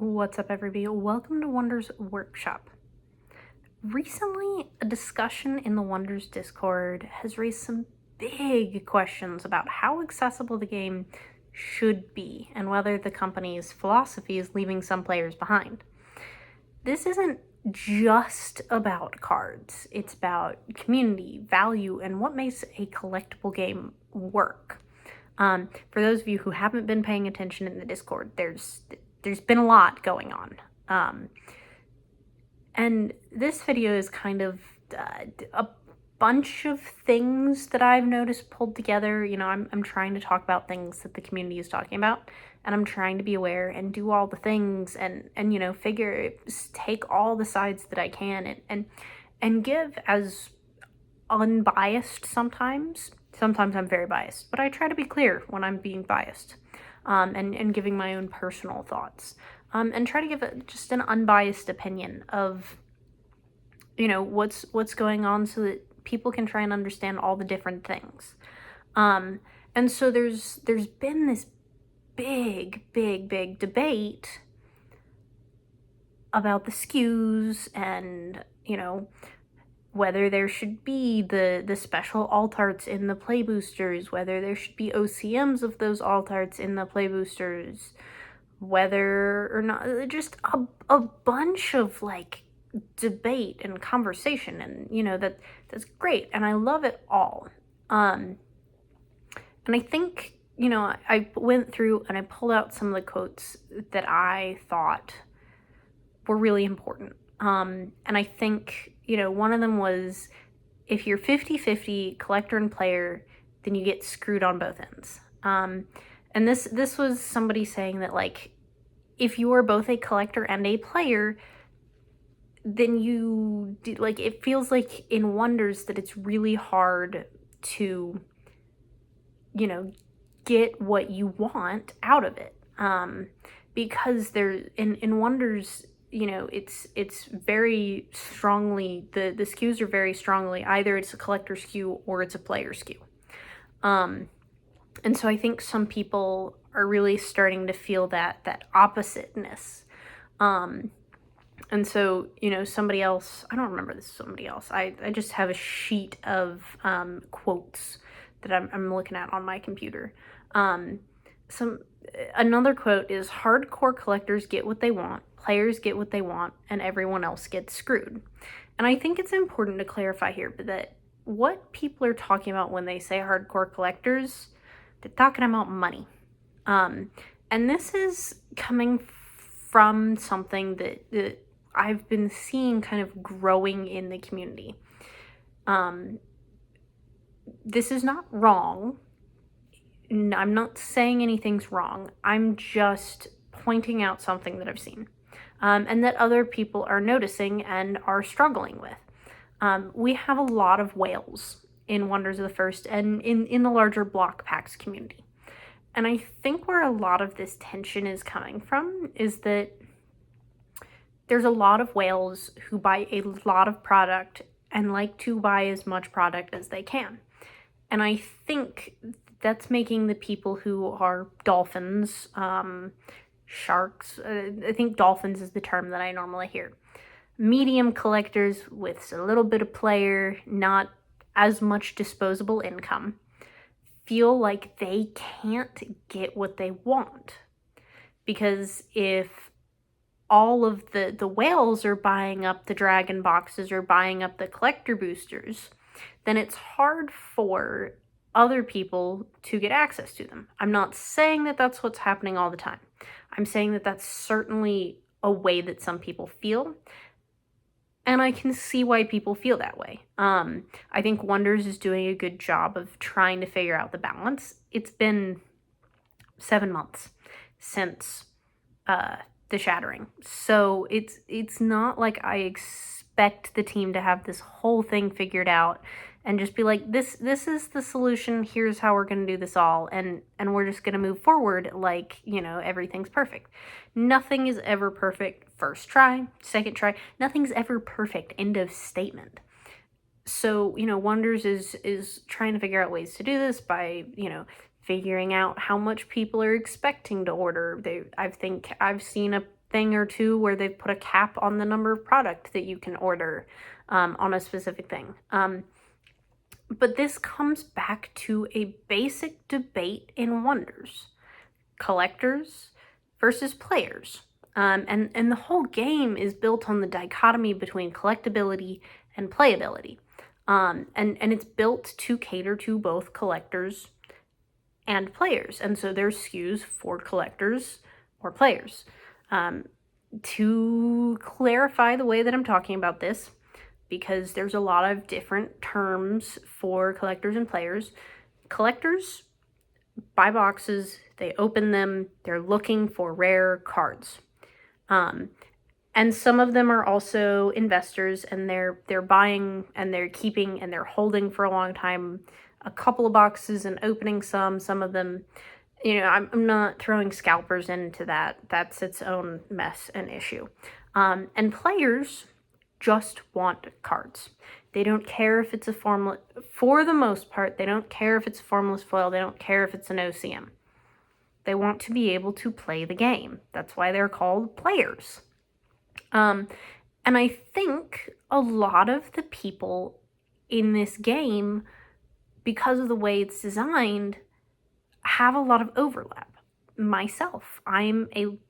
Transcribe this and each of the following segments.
What's up, everybody? Welcome to Wonders Workshop. Recently, a discussion in the Wonders Discord has raised some big questions about how accessible the game should be and whether the company's philosophy is leaving some players behind. This isn't just about cards, it's about community, value, and what makes a collectible game work. For those of you who haven't been paying attention in the Discord, there's been a lot going on. And this video is kind of a bunch of things that I've noticed pulled together. I'm trying to talk about things that the community is talking about, and I'm trying to be aware and do all the things and take all the sides that I can and give as unbiased sometimes. Sometimes I'm very biased, but I try to be clear when I'm being biased, and giving my own personal thoughts, and try to give just an unbiased opinion of what's going on, so that people can try and understand all the different things. And so there's been this big debate about the SKUs and whether there should be the special alt arts in the play boosters, whether there should be OCMs of those alt arts in the play boosters, whether or not, just a bunch of debate and conversation, and that's great, and I love it all. And I think I went through and I pulled out some of the quotes that I thought were really important. And I think one of them was, if you're 50-50 collector and player, then you get screwed on both ends. And this was somebody saying that, if you are both a collector and a player, then it feels like in Wonders that it's really hard to get what you want out of it, because there in Wonders, it's very strongly, the SKUs are very strongly, either it's a collector SKU or it's a player SKU. And so I think some people are really starting to feel that oppositeness. And so, somebody else, I don't remember this, somebody else, I just have a sheet of quotes that I'm looking at on my computer. Another quote is, hardcore collectors get what they want, players get what they want, and everyone else gets screwed. And I think it's important to clarify here that what people are talking about when they say hardcore collectors, they're talking about money. And this is coming from something that I've been seeing kind of growing in the community. This is not wrong. I'm not saying anything's wrong. I'm just pointing out something that I've seen, and that other people are noticing and are struggling with. We have a lot of whales in Wonders of the First and in the larger block packs community. And I think where a lot of this tension is coming from is that there's a lot of whales who buy a lot of product and like to buy as much product as they can. And I think that's making the people who are dolphins, sharks, I think dolphins is the term that I normally hear, medium collectors with a little bit of player, not as much disposable income, feel like they can't get what they want. Because if all of the whales are buying up the dragon boxes or buying up the collector boosters, then it's hard for other people to get access to them. I'm not saying that that's what's happening all the time. I'm saying that that's certainly a way that some people feel, and I can see why people feel that way. I think Wonders is doing a good job of trying to figure out the balance. It's been 7 months since the shattering, so it's not like I expect the team to have this whole thing figured out and just be like, this is the solution, here's how we're going to do this all, and we're just going to move forward like, everything's perfect. Nothing is ever perfect first try, second try, nothing's ever perfect, end of statement. So, Wonders is trying to figure out ways to do this by, figuring out how much people are expecting to order. I think I've seen thing or two where they've put a cap on the number of product that you can order on a specific thing. But this comes back to a basic debate in Wonders. Collectors versus players. And the whole game is built on the dichotomy between collectability and playability. And it's built to cater to both collectors and players. And so there's SKUs for collectors or players. To clarify the way that I'm talking about this, because there's a lot of different terms for collectors and players. Collectors buy boxes, they open them, they're looking for rare cards. And some of them are also investors, and they're buying and they're keeping and they're holding for a long time a couple of boxes and opening some of them. I'm not throwing scalpers into that. That's its own mess and issue. And players just want cards. They don't care if it's a formless, for the most part, they don't care if it's a formless foil, they don't care if it's an OCM. They want to be able to play the game. That's why they're called players. And I think a lot of the people in this game, because of the way it's designed, have a lot of overlap. Myself, I'm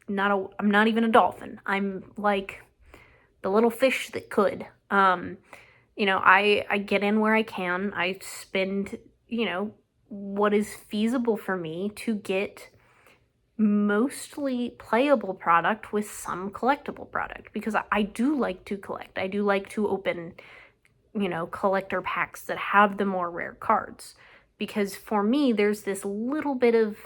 not even a dolphin. I'm like the little fish that could. I get in where I can. I spend, what is feasible for me to get mostly playable product with some collectible product, because I do like to collect. I do like to open, collector packs that have the more rare cards, because for me, there's this little bit of,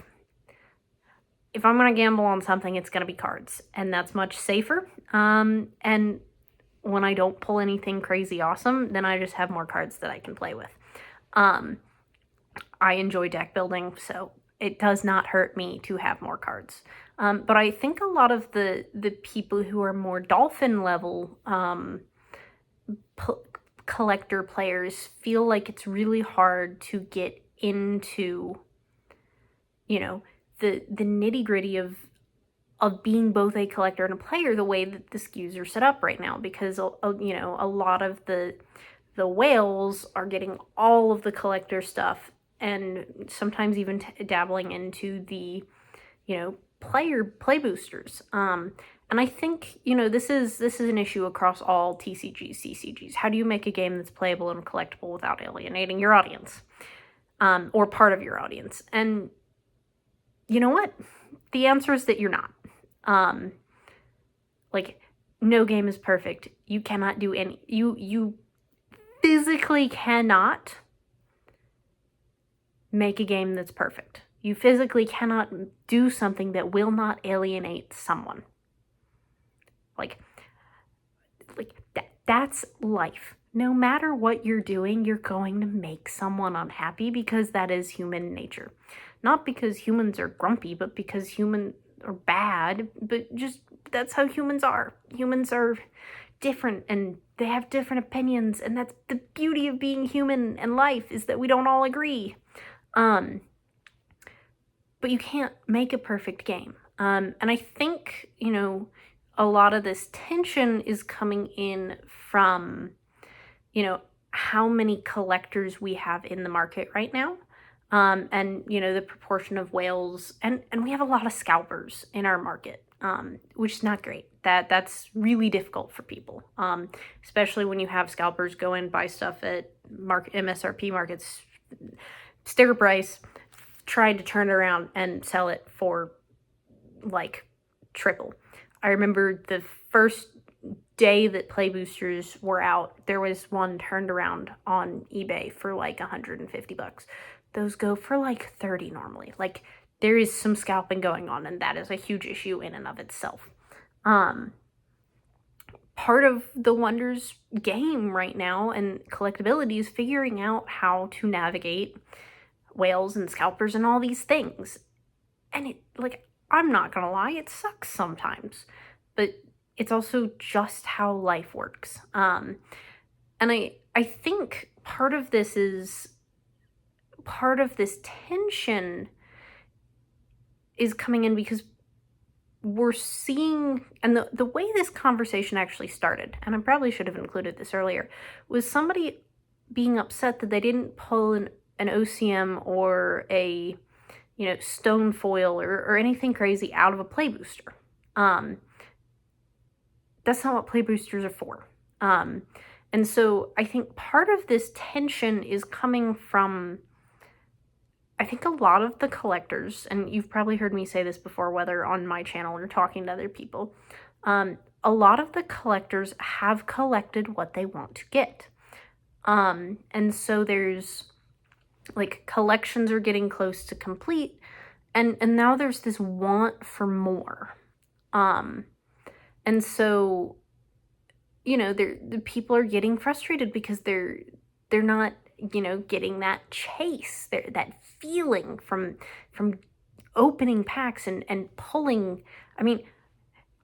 if I'm going to gamble on something, it's going to be cards, and that's much safer. And when I don't pull anything crazy awesome, then I just have more cards that I can play with. I enjoy deck building, so it does not hurt me to have more cards. But I think a lot of the people who are more dolphin level collector players feel like it's really hard to get into, the nitty gritty of being both a collector and a player, the way that the SKUs are set up right now, because a lot of the whales are getting all of the collector stuff, and sometimes even dabbling into the play boosters. And I think this is an issue across all TCGs, CCGs. How do you make a game that's playable and collectible without alienating your audience, or part of your audience? And you know what? The answer is that you're not. No game is perfect. You cannot do any, you physically cannot make a game that's perfect. You physically cannot do something that will not alienate someone. That's life. No matter what you're doing, you're going to make someone unhappy, because that is human nature. Not because humans are grumpy, but because humans are bad, but just that's how humans are. Humans are different, and they have different opinions, and that's the beauty of being human and life, is that we don't all agree. But you can't make a perfect game. And I think, a lot of this tension is coming in from, how many collectors we have in the market right now. And the proportion of whales, and we have a lot of scalpers in our market, which is not great. That's really difficult for people, especially when you have scalpers go and buy stuff at MSRP markets, sticker price, tried to turn it around and sell it for like triple. I remember the first day that play boosters were out, there was one turned around on eBay for like $150. Those go for like 30 normally. Like, there is some scalping going on, and that is a huge issue in and of itself. Part of the Wonders game right now and collectability is figuring out how to navigate whales and scalpers and all these things. And I'm not gonna lie, it sucks sometimes, but it's also just how life works. And I think part of this tension is coming in because we're seeing, and the way this conversation actually started, and I probably should have included this earlier, was somebody being upset that they didn't pull an OCM or a, stone foil or anything crazy out of a play booster. That's not what play boosters are for. And so I think part of this tension is coming from, I think a lot of the collectors, and you've probably heard me say this before, whether on my channel or talking to other people, a lot of the collectors have collected what they want to get. And so there's, like, collections are getting close to complete, and now there's this want for more. And so, the people are getting frustrated because they're not, getting that chase, that feeling from opening packs and pulling. I mean,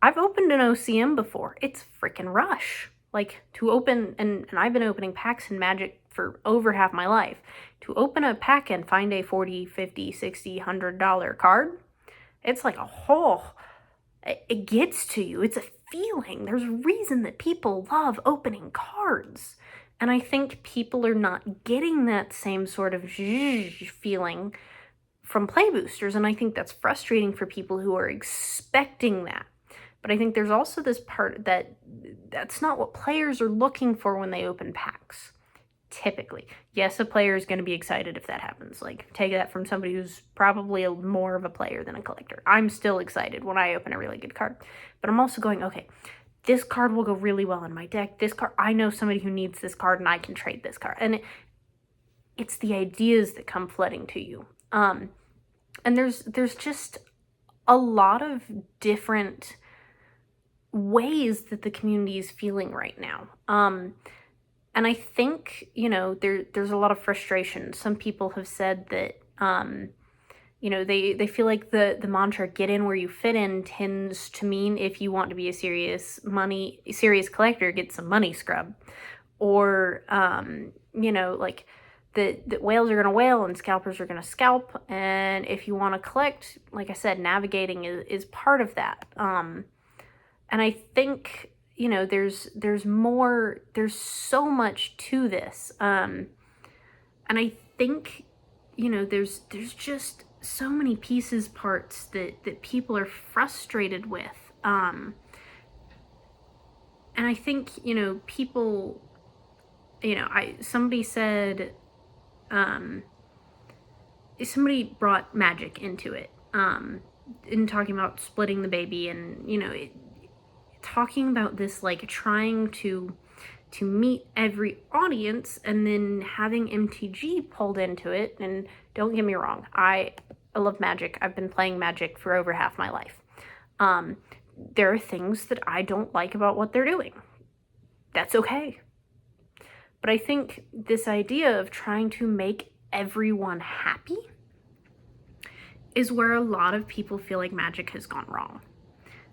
I've opened an OCM before. It's freaking rush. Like, to open, and I've been opening packs in Magic for over half my life. To open a pack and find a $40, $50, $60, $100 card, it's like a whole, it gets to you. It's a feeling. There's a reason that people love opening cards. And I think people are not getting that same sort of feeling from play boosters. And I think that's frustrating for people who are expecting that. But I think there's also this part that's not what players are looking for when they open packs. Typically. Yes, a player is going to be excited if that happens. Like, take that from somebody who's probably more of a player than a collector. I'm still excited when I open a really good card. But I'm also going, okay, this card will go really well in my deck. This card, I know somebody who needs this card and I can trade this card. And it's the ideas that come flooding to you. And there's just a lot of different ways that the community is feeling right now. And I think, there's a lot of frustration. Some people have said that, they feel like the mantra "get in where you fit in" tends to mean if you want to be a serious collector, get some money scrub. Or, like that whales are going to whale and scalpers are going to scalp. And if you want to collect, like I said, navigating is part of that. And I think, there's more, there's so much to this. And I think, there's just so many parts that people are frustrated with. And I think, people, somebody said, somebody brought Magic into it, in talking about splitting the baby and, talking about this, like, trying to meet every audience and then having MTG pulled into it. And don't get me wrong, I love Magic. I've been playing Magic for over half my life. There are things that I don't like about what they're doing. That's okay. But I think this idea of trying to make everyone happy is where a lot of people feel like Magic has gone wrong.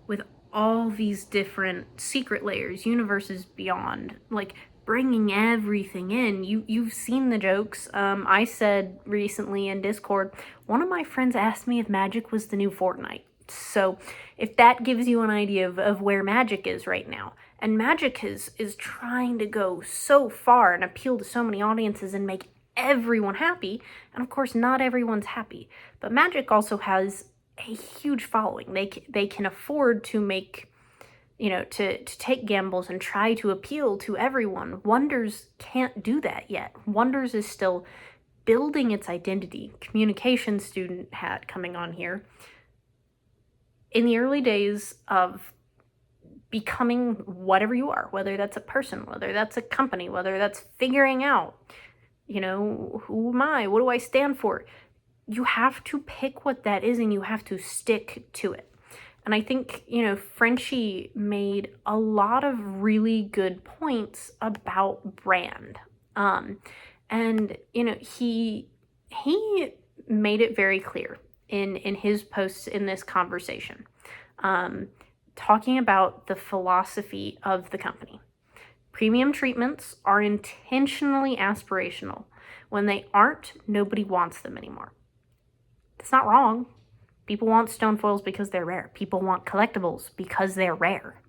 With all these different secret layers, universes beyond, like, bringing everything in. You've seen the jokes. I said recently in Discord, one of my friends asked me if Magic was the new Fortnite. So if that gives you an idea of where Magic is right now. And Magic is trying to go so far and appeal to so many audiences and make everyone happy. And of course, not everyone's happy. But Magic also has a huge following. They can afford to make, to take gambles and try to appeal to everyone. Wonders can't do that yet. Wonders is still building its identity. Communication student hat coming on here. In the early days of becoming whatever you are, whether that's a person, whether that's a company, whether that's figuring out, who am I? What do I stand for? You have to pick what that is and you have to stick to it. And I think, Frenchie made a lot of really good points about brand. And, he made it very clear in his posts in this conversation, talking about the philosophy of the company. Premium treatments are intentionally aspirational. When they aren't, nobody wants them anymore. That's not wrong. People want stone foils because they're rare. People want collectibles because they're rare.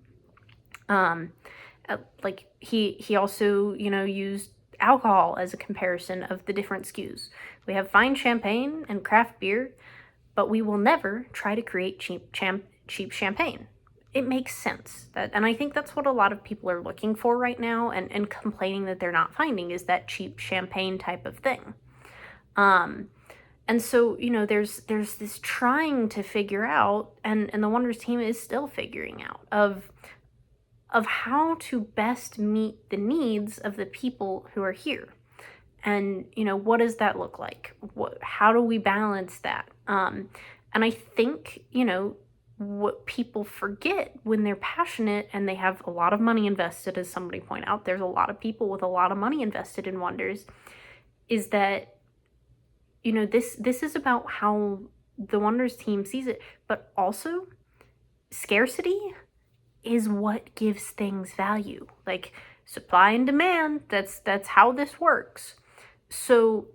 Like he also, used alcohol as a comparison of the different SKUs. We have fine champagne and craft beer, but we will never try to create cheap champagne. It makes sense. And I think that's what a lot of people are looking for right now and complaining that they're not finding, is that cheap champagne type of thing. And so, there's this trying to figure out, and the Wonders team is still figuring out, of how to best meet the needs of the people who are here. And, what does that look like? How do we balance that? And I think, what people forget when they're passionate and they have a lot of money invested, as somebody pointed out, there's a lot of people with a lot of money invested in Wonders, is that, this is about how the Wonders team sees it, but also scarcity is what gives things value. Like supply and demand, that's how this works. So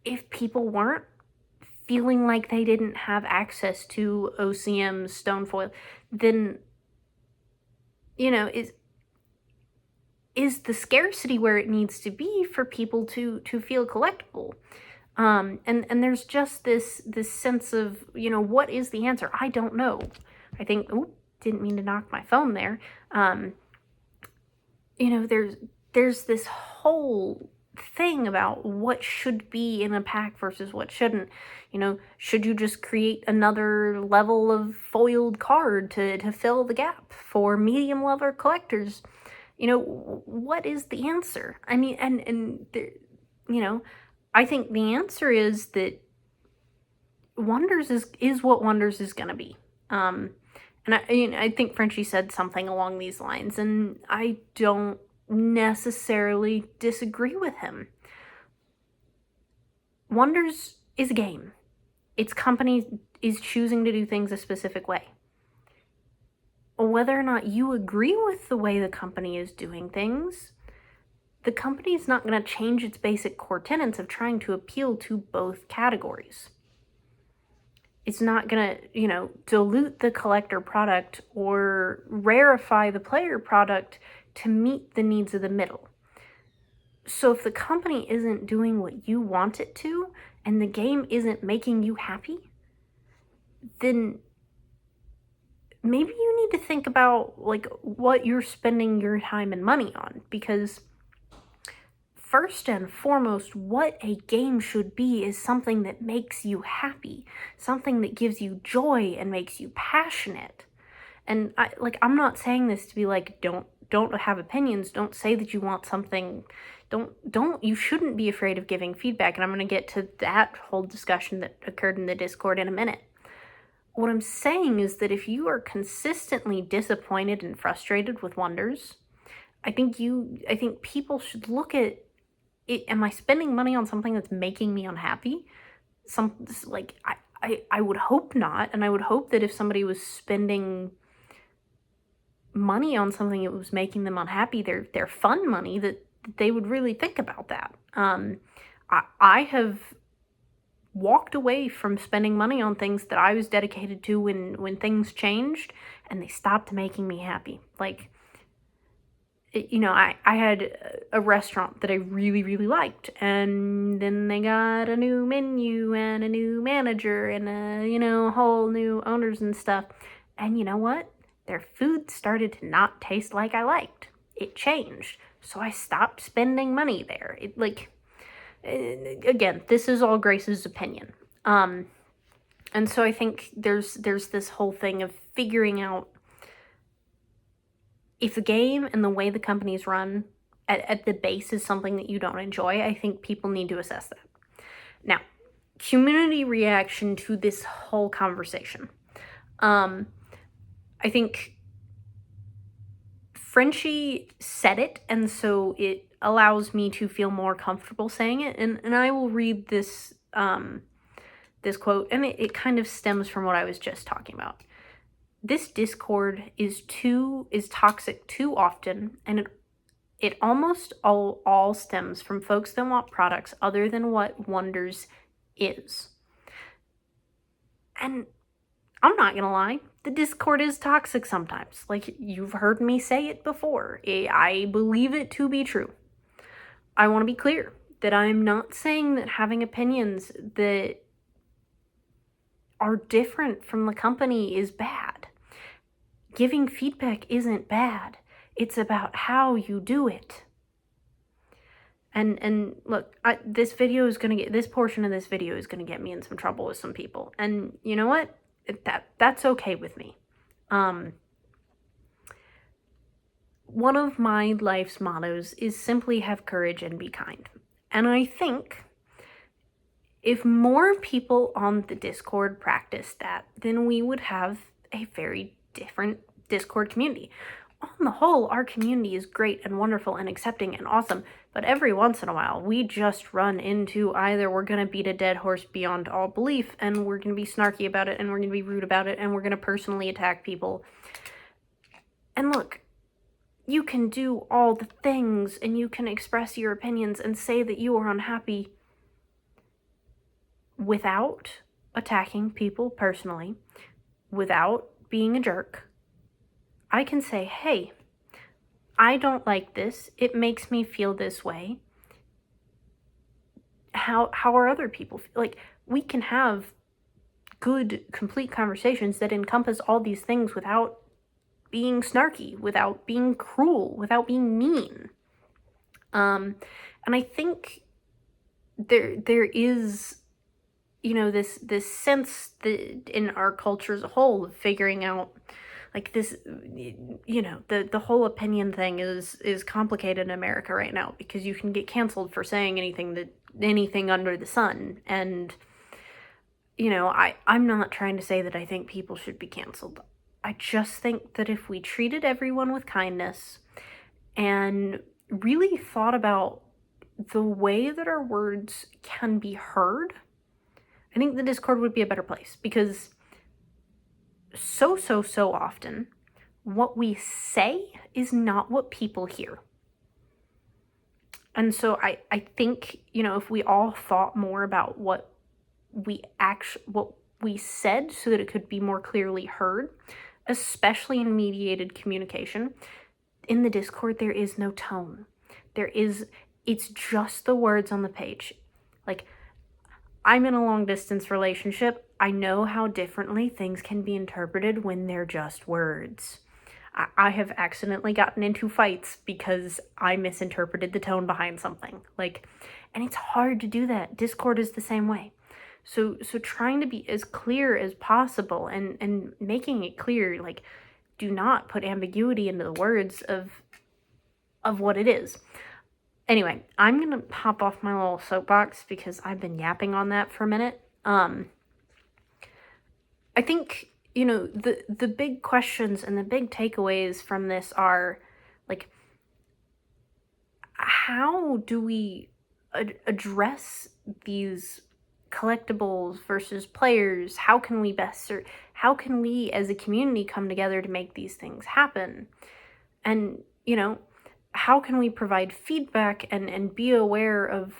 if people weren't feeling like they didn't have access to OCM stone foil, then, is the scarcity where it needs to be for people to feel collectible? And there's just this sense of, what is the answer? I don't know. I think, didn't mean to knock my phone there. There's this whole thing about what should be in a pack versus what shouldn't. Should you just create another level of foiled card to fill the gap for medium level collectors? What is the answer? I mean, and I think the answer is that Wonders is what Wonders is going to be. And I think Frenchie said something along these lines, and I don't necessarily disagree with him. Wonders is a game. Its company is choosing to do things a specific way. Whether or not you agree with the way the company is doing things, the company is not going to change its basic core tenets of trying to appeal to both categories. It's not going to, dilute the collector product or rarefy the player product to meet the needs of the middle. So if the company isn't doing what you want it to, and the game isn't making you happy, then maybe you need to think about what you're spending your time and money on. Because first and foremost, what a game should be is something that makes you happy, something that gives you joy and makes you passionate. And I'm not saying this to be don't have opinions, don't say that you want something, you shouldn't be afraid of giving feedback. And I'm going to get to that whole discussion that occurred in the Discord in a minute. What I'm saying is that if you are consistently disappointed and frustrated with Wonders, I think people should look at it. Am I spending money on something that's making me unhappy? I would hope not. And I would hope that if somebody was spending money on something that was making them unhappy, their fun money, that they would really think about that. I have walked away from spending money on things that I was dedicated to when things changed and they stopped making me happy. I had a restaurant that I really, really liked, and then they got a new menu and a new manager and a whole new owners and stuff. And you know what? Their food started to not taste like I liked. It changed. So I stopped spending money there. Again, this is all Grace's opinion. And so I think there's this whole thing of figuring out if the game and the way the company's run at the base is something that you don't enjoy. I think people need to assess that. Now, community reaction to this whole conversation. I think Frenchie said it, and so it allows me to feel more comfortable saying it. And I will read this this quote, and it kind of stems from what I was just talking about. This Discord is toxic too often, and it almost all stems from folks that want products other than what Wonders is. And I'm not gonna lie, the Discord is toxic sometimes. Like, you've heard me say it before. I believe it to be true. I want to be clear that I'm not saying that having opinions that are different from the company is bad. Giving feedback isn't bad. It's about how you do it. And look, this portion of this video is gonna get me in some trouble with some people. And you know what? That's okay with me. One of my life's mottos is simply have courage and be kind. And I think if more people on the Discord practiced that, then we would have a very different Discord community. On the whole, our community is great and wonderful and accepting and awesome, but every once in a while, we just run into either we're going to beat a dead horse beyond all belief, and we're going to be snarky about it, and we're going to be rude about it, and we're going to personally attack people. And look, you can do all the things, and you can express your opinions and say that you are unhappy without attacking people personally, without being a jerk. I can say, hey, I don't like this. It makes me feel this way. How are other people? Like, we can have good, complete conversations that encompass all these things without being snarky, without being cruel, without being mean. And I think there is, this sense that in our culture as a whole of figuring out, like, this, the whole opinion thing is complicated in America right now, because you can get canceled for saying anything under the sun. And, I'm not trying to say that I think people should be canceled. I just think that if we treated everyone with kindness and really thought about the way that our words can be heard, I think the Discord would be a better place, because so often what we say is not what people hear. And so I think, if we all thought more about what we said so that it could be more clearly heard, especially in mediated communication, in the Discord there is no tone. It's just the words on the page. Like, I'm in a long distance relationship. I know how differently things can be interpreted when they're just words. I have accidentally gotten into fights because I misinterpreted the tone behind something. And it's hard to do that. Discord is the same way. So trying to be as clear as possible and making it clear, like, do not put ambiguity into the words of what it is. Anyway, I'm going to hop off my little soapbox because I've been yapping on that for a minute. I think, the big questions and the big takeaways from this are, like, how do we address these collectibles versus players? How can we how can we as a community come together to make these things happen? And, how can we provide feedback and be aware of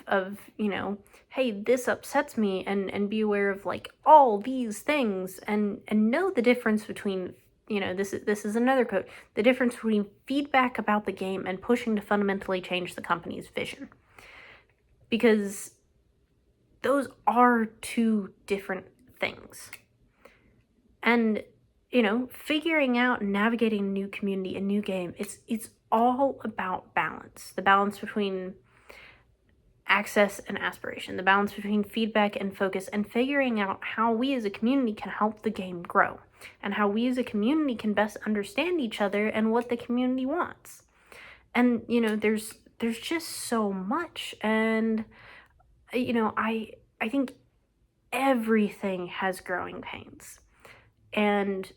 hey, this upsets me, and be aware of, like, all these things, and know the difference between, this is another quote, the difference between feedback about the game and pushing to fundamentally change the company's vision. Because those are two different things. And, figuring out and navigating a new community, a new game, it's all about balance. The balance between access and aspiration, the balance between feedback and focus, and figuring out how we as a community can help the game grow, and how we as a community can best understand each other and what the community wants. And, there's just so much. And, I think everything has growing pains. And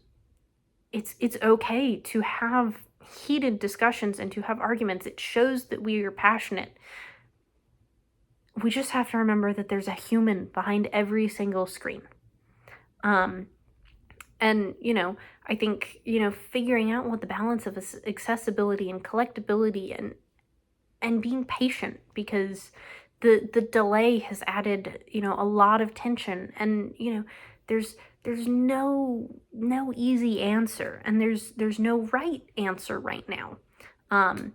it's okay to have heated discussions and to have arguments. It shows that we are passionate. We just have to remember that there's a human behind every single screen. And, I think, figuring out what the balance of accessibility and collectability and being patient, because the delay has added, a lot of tension. And, there's there's no easy answer, and there's no right answer right now. And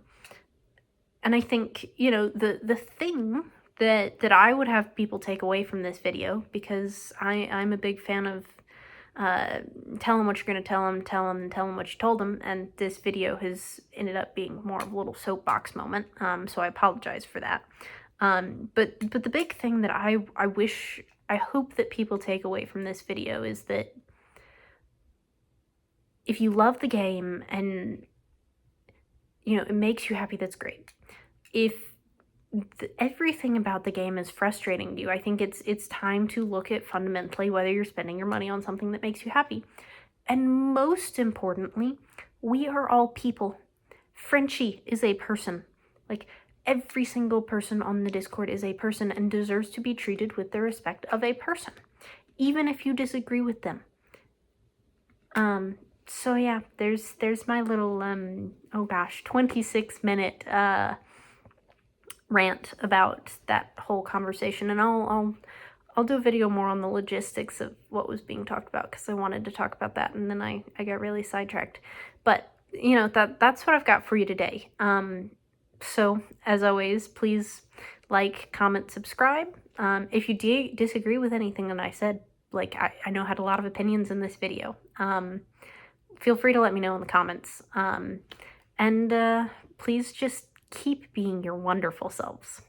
I think, you know, the thing that I would have people take away from this video, because I'm a big fan of tell them what you're going to tell them what you told them, and this video has ended up being more of a little soapbox moment, so I apologize for that. But the big thing that I hope that people take away from this video is that if you love the game and, you know, it makes you happy, that's great. If everything about the game is frustrating to you, I think it's time to look at fundamentally whether you're spending your money on something that makes you happy. And most importantly, we are all people. Frenchie is a person. Like, every single person on the Discord is a person and deserves to be treated with the respect of a person, even if you disagree with them. So yeah, there's my little 26-minute rant about that whole conversation, and I'll do a video more on the logistics of what was being talked about, because I wanted to talk about that, and then I got really sidetracked. But, you know, that's what I've got for you today. So, as always, please like, comment, subscribe. If you disagree with anything that I said, like, I know I had a lot of opinions in this video. Feel free to let me know in the comments. And please just keep being your wonderful selves.